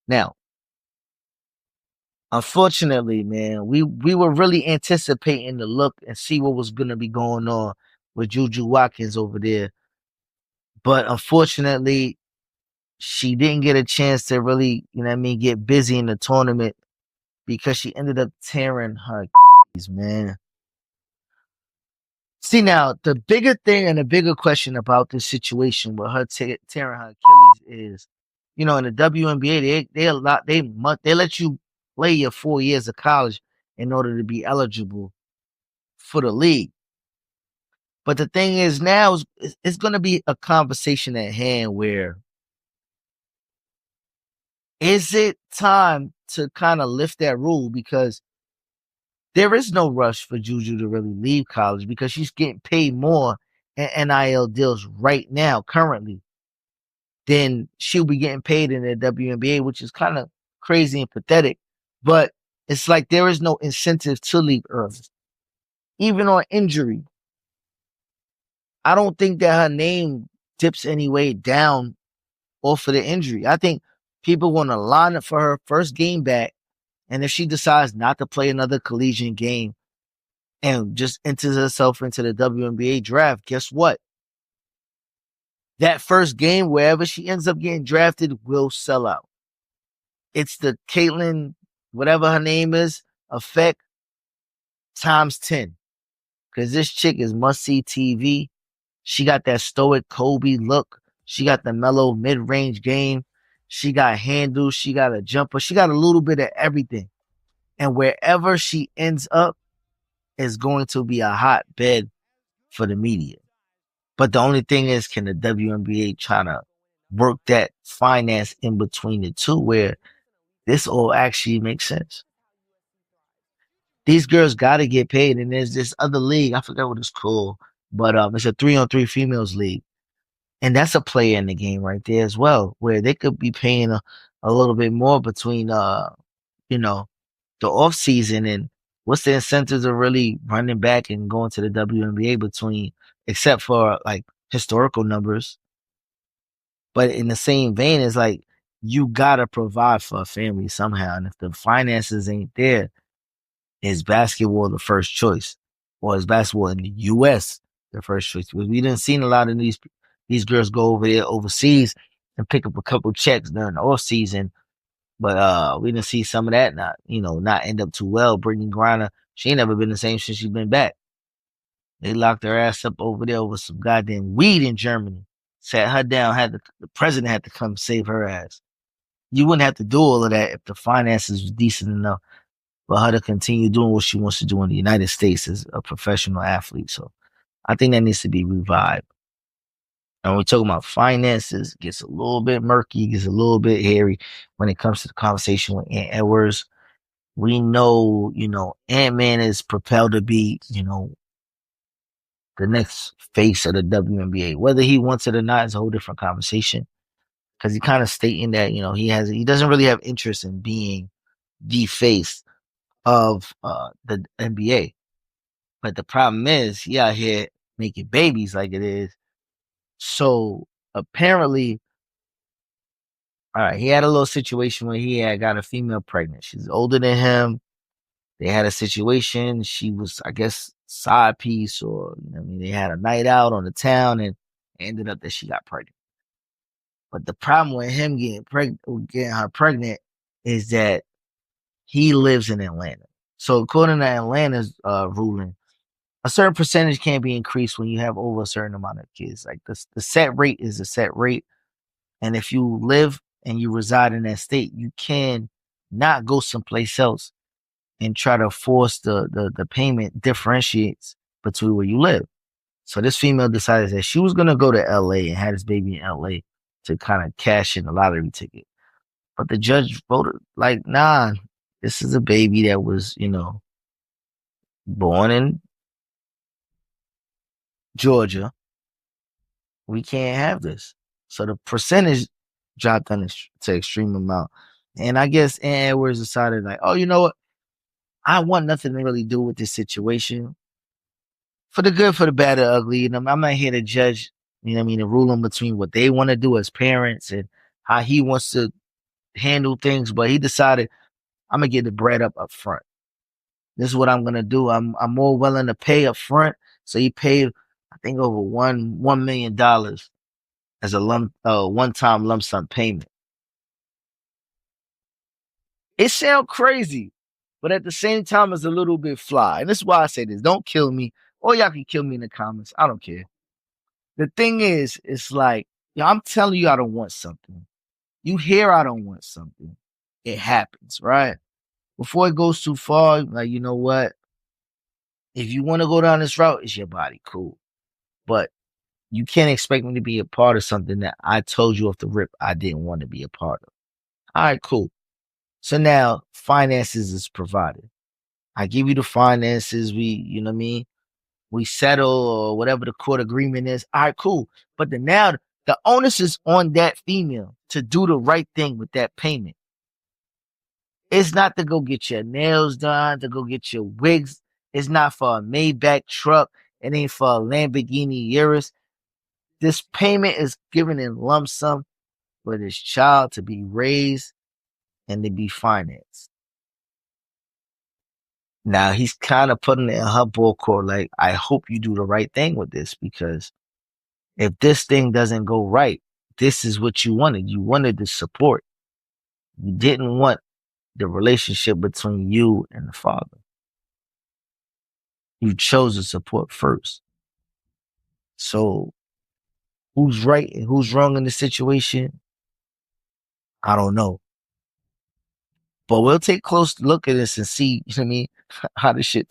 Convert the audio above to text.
Now, unfortunately, man, we were really anticipating to look and see what was gonna be going on with Juju Watkins over there. But unfortunately, she didn't get a chance to really, you know what I mean, get busy in the tournament because she ended up tearing her man. See now, the bigger thing and the bigger question about this situation with her tearing her Achilles is, in the WNBA they let you play your 4 years of college in order to be eligible for the league. But the thing is now it's going to be a conversation at hand where is it time to kind of lift that rule because there is no rush for Juju to really leave college because she's getting paid more in NIL deals right now, currently, than she'll be getting paid in the WNBA, which is kind of crazy and pathetic. But it's like there is no incentive to leave early, even on injury. I don't think that her name dips any way down off of the injury. I think people want to line up for her first game back. And if she decides not to play another collegiate game and just enters herself into the WNBA draft, guess what? That first game, wherever she ends up getting drafted, will sell out. It's the Caitlin, whatever her name is, effect times 10. Because this chick is must-see TV. She got that stoic Kobe look. She got the mellow mid-range game. She got handles. She got a jumper. She got a little bit of everything. And wherever she ends up is going to be a hotbed for the media. But the only thing is, can the WNBA try to work that finance in between the two where this all actually makes sense? These girls got to get paid. And there's this other league. I forgot what it's called, but it's a 3-on-3 females league. And that's a player in the game right there as well, where they could be paying a little bit more between, you know, the off season and what's the incentives of really running back and going to the WNBA between, except for like historical numbers. But in the same vein, it's like you gotta provide for a family somehow. And if the finances ain't there, is basketball the first choice? Or is basketball in the US the first choice? Because we didn't see a lot of these girls go over there overseas and pick up a couple checks during the off season. But we didn't see some of that not end up too well. Brittany Griner, she ain't never been the same since she's been back. They locked her ass up over there over some goddamn weed in Germany. Sat her down, the president had to come save her ass. You wouldn't have to do all of that if the finances was decent enough for her to continue doing what she wants to do in the United States as a professional athlete. So I think that needs to be revived. And when we're talking about finances, it gets a little bit murky, gets a little bit hairy when it comes to the conversation with Ant Edwards. We know, Ant-Man is propelled to be, the next face of the WNBA. Whether he wants it or not is a whole different conversation. Because he kind of stating that, he doesn't really have interest in being the face of the NBA. But the problem is he out here making babies like it is. So apparently, all right, he had a little situation where he had got a female pregnant. She's older than him. They had a situation. She was, I guess, side piece, or they had a night out on the town, and it ended up that she got pregnant. But the problem with him getting her pregnant, is that he lives in Atlanta. So according to Atlanta's ruling, a certain percentage can't be increased when you have over a certain amount of kids. Like the set rate is a set rate, and if you live and you reside in that state, you can not go someplace else and try to force the payment differentiates between where you live. So this female decided that she was gonna go to LA and have this baby in LA to kind of cash in the lottery ticket. But the judge voted like, nah, this is a baby that was, born in Georgia. We can't have this. So the percentage dropped down to extreme amount. And I guess Ann Edwards decided like, oh, you know what? I want nothing to really do with this situation. For the good, for the bad, or ugly. I'm not here to judge, the ruling between what they want to do as parents and how he wants to handle things, but he decided I'm gonna get the bread up front. This is what I'm gonna do. I'm more willing to pay up front. So he paid, I think, over $1 million as a one time lump sum payment. It sounds crazy, but at the same time, it's a little bit fly. And this is why I say this: don't kill me, or y'all can kill me in the comments. I don't care. The thing is, it's like, yo, I'm telling you, I don't want something. You hear I don't want something. It happens, right? Before it goes too far, like, you know what? If you want to go down this route, it's your body, cool. But you can't expect me to be a part of something that I told you off the rip I didn't want to be a part of. All right, cool. So now finances is provided. I give you the finances. You know what I mean? We settle or whatever the court agreement is. All right, cool. But now the onus is on that female to do the right thing with that payment. It's not to go get your nails done, to go get your wigs. It's not for a Maybach truck. It ain't for a Lamborghini Urus. This payment is given in lump sum for this child to be raised and to be financed. Now he's kind of putting it in her bull court, like, I hope you do the right thing with this, because if this thing doesn't go right, this is what you wanted. You wanted the support. You didn't want the relationship between you and the father. You chose the support first. So who's right and who's wrong in the situation? I don't know. But we'll take a close look at this and see, you know what I mean, how this shit